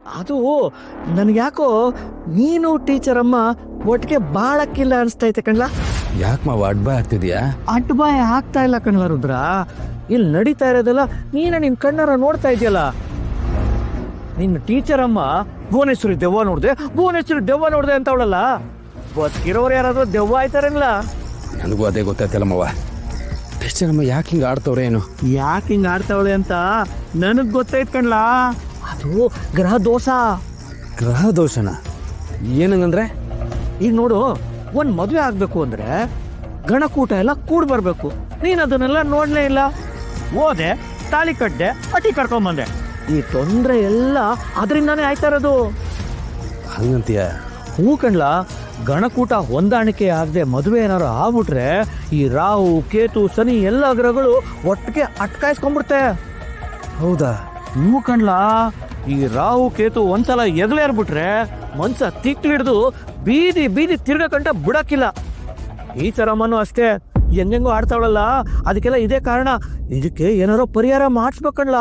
ಅದು ನನ್ಗೆ ಯಾಕೋ ನೀನು ಟೀಚರ್ ಅಮ್ಮ ಒಟ್ಟಿಗೆ ಬಾಳಕ್ಕಿಲ್ಲ ಅನಿಸ್ತೈತೆ ಕಣ್ಲಾ. ಯಾಕೆ ಮಾವ ಅಡ್ಬಾಯ್ ಆಗ್ತಿದ್ಯಾ? ಅಡ್ಬಾಯ್ ಆಗ್ತಾ ಇಲ್ಲ ಕಣ್ಲ ರುದ್ರ. ಇಲ್ಲಿ ನಡೀತಾ ಇರೋದಲ್ಲ ನೀನ ನಿನ್ ಕಣ್ಣಾರ ನೋಡ್ತಾ ಇದೆಯಲ್ಲ. ನಿನ್ನ ಟೀಚರ್ ಅಮ್ಮ ಭುವನೇಶ್ವರಿ ದೆವ್ವ ನೋಡ್ದೆ, ಭುವನೇಶ್ವರಿ ದೆವ್ವ ನೋಡ್ದೆ ಅಂತ ಅವಳಲ್ಲ. ಗೊತ್ತಿರೋರು ಯಾರಾದ್ರೂ ದೆವ್ವ ಆಯ್ತಾರಲ್ಲ. ನನಗೂ ಅದೇ ಗೊತ್ತಾಯ್ತಲ್ಲ ಮಾವ. ಟೀಚರ್ ಅಮ್ಮ ಯಾಕೆ ಹಿಂಗೆ ಆಡ್ತವ್ರೆ ಏನು? ಯಾಕೆ ಹಿಂಗ ಆಡ್ತಾವಳೆ ಅಂತ ನನಗ್ ಗೊತ್ತೈತ್ ಕಣ್ಲಾ. ಅದು ಗ್ರಹ ದೋಷ. ಗ್ರಹ ದೋಷನ? ಏನಂದ್ರೆ? ಈಗ ನೋಡು, ಒಂದ್ ಮದುವೆ ಆಗ್ಬೇಕು ಅಂದ್ರೆ ಗಣಕೂಟ ಎಲ್ಲ ಕೂಡ್ ಬರ್ಬೇಕು. ನೀನ್ ಅದನ್ನೆಲ್ಲ ನೋಡ್ಲೇ ಇಲ್ಲ. ಓದೆ, ತಾಳಿ ಕಟ್ಟೆ, ಅಟಿ ಕರ್ಕೊಂಬಂದೆ. ಈ ತೊಂದ್ರೆ ಎಲ್ಲ ಅದರಿಂದಾನೇ ಆಯ್ತಾ ಇರೋದು. ಹಂಗಂತೀಯ? ಹೂ ಕಣ್ಲಾ. ಗಣಕೂಟ ಹೊಂದಾಣಿಕೆ ಆಗದೆ ಮದುವೆ ಏನಾರು ಆಗ್ಬಿಟ್ರೆ ಈ ರಾಹು ಕೇತು ಶನಿ ಎಲ್ಲ ಗ್ರಹಗಳು ಒಟ್ಟಿಗೆ ಅಟ್ಕಾಯಿಸ್ಕೊಂಡ್ಬಿಡ್ತೆ. ಹೌದಾ? ಹೂ ಕಣ್ಲಾ. ಈ ರಾಹು ಕೇತು ಒಂದ್ಸಲ ಎಗ್ಲೇರ್ಬಿಟ್ರೆ ಮನ್ಸ ತಿಕ್ಲಿಡ್ದು ಬೀದಿ ಬೀದಿ ತಿರ್ಗಕಂಟ ಬಿಡಕ್ಕಿಲ್ಲ. ಈ ಚರಮ್ಮನು ಅಷ್ಟೇ ಹೆಂಗೆಂಗೋ ಆಡ್ತಾವಳಲ್ಲ. ಅದಕ್ಕೆಲ್ಲ ಇದೇ ಕಾರಣ. ಇದಕ್ಕೆ ಏನಾರೋ ಪರಿಹಾರ ಮಾಡಿಸ್ಬೇಕಣ್ಲ.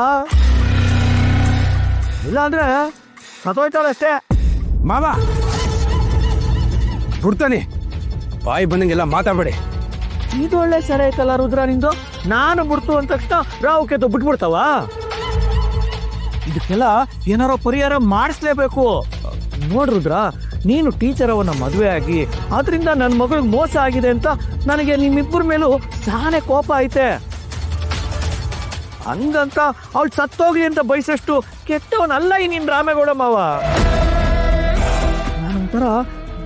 ಇಲ್ಲ ಅಂದ್ರೆ ಸತ್ತೋಯ್ತಾಳೆ ಅಷ್ಟೇ. ಮಾವ ಬಿಡ್ತಾನೆ, ಬಾಯಿ ಬಂದಂಗೆಲ್ಲ ಮಾತಾಡ್ಬೇಡಿ. ಇದು ಒಳ್ಳೆ ಸರಿ ಐತಲ್ಲ ರುದ್ರ ನಿಂದು. ನಾನು ಬಿಡ್ತು ಅಂದ ತಕ್ಷಣ ರಾಹು ಕೇತು ಬಿಟ್ಬಿಡ್ತಾವ. ಇದಕ್ಕೆಲ್ಲ ಏನಾರೋ ಪರಿಹಾರ ಮಾಡಿಸ್ಲೇಬೇಕು. ನೋಡ್ರುದ್ರ, ನೀನು ಟೀಚರ್ ಅವನ್ನ ಮದುವೆ ಆಗಿ ಅದರಿಂದ ನನ್ನ ಮಗಳಿಗೆ ಮೋಸ ಆಗಿದೆ ಅಂತ ನನಗೆ ನಿಮ್ಮಿಬ್ಬರ ಮೇಲೂ ಸಾನೆ ಕೋಪ ಐತೆ. ಹಂಗಂತ ಅವಳು ಸತ್ತೋಗ್ಲಿ ಅಂತ ಬಯಸಷ್ಟು ಕೆಟ್ಟವನಲ್ಲ ಈ ನಿನ್ ರಾಮೇಗೌಡ ಮಾವ. ನಾನೊಂಥರ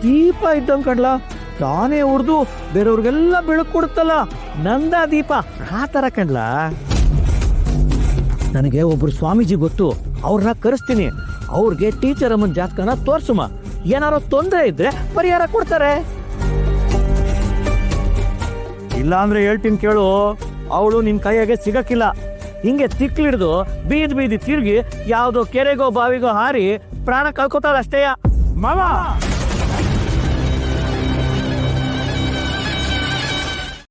ದೀಪ ಇದ್ದಂಗ್ ಕಡ್ಲ. ತಾನೇ ಉರ್ದು ಬೇರೆಯವ್ರಿಗೆಲ್ಲ ಬೆಳಕು ಕೊಡುತ್ತಲ್ಲ, ನಂದ ದೀಪ ಆ ತರ ಕಣ್ಲ. ನನಗೆ ಒಬ್ರು ಸ್ವಾಮೀಜಿ ಗೊತ್ತು, ಅವ್ರನ್ನ ಕರೆಸ್ತೀನಿ. ಅವ್ರಿಗೆ ಟೀಚರ್ ಅಮ್ಮನ ಜಾತಕನ ತೋರ್ಸುಮ. ಏನಾರೋ ತೊಂದರೆ ಇದ್ರೆ ಪರಿಹಾರ ಕೊಡ್ತಾರೆ. ಇಲ್ಲ ಅಂದ್ರೆ ಹೇಳ್ತೀನಿ ಕೇಳು, ಅವಳು ನಿನ್ ಕೈಯಾಗೆ ಸಿಗಕ್ಕಿಲ್ಲ. ಹಿಂಗೆ ತಿಕ್ಲಿಡ್ದು ಬೀದಿ ಬೀದಿ ತಿರುಗಿ ಯಾವ್ದೋ ಕೆರೆಗೋ ಬಾವಿಗೋ ಹಾರಿ ಪ್ರಾಣ ಕಳ್ಕೊತಾಳ ಅಷ್ಟೇಯ ಮಾವ.